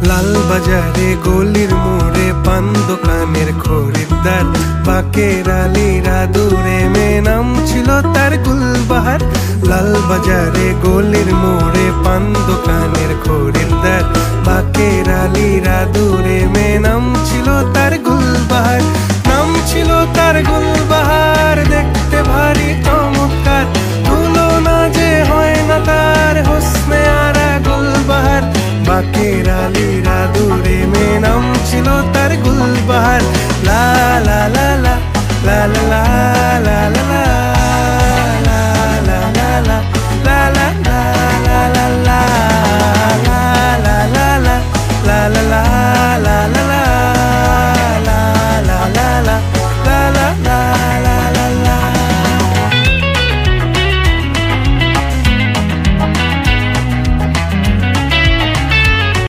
লাল বাজারে গলির মোড়ে পান দোকানের খরিদ্দার, বাকের আলীরা দূরে মেয়ে নাম ছিল তার গুলবাহার। লাল বাজারে গলির মোড়ে পান দোকানের খরিদ্দার, বাকের আলীরা দূরে মেয়ে নাম ছিল তার গুলবাহার। নাম ছিল তার গুলবাহার, দেখতে ভারী চমৎকার, তুলনা যে হয় না তার হোসনে আরা গুলবাহার। বাকের আলীরা দূরে মেয়ে নাম ছিল তার গুলবাহার।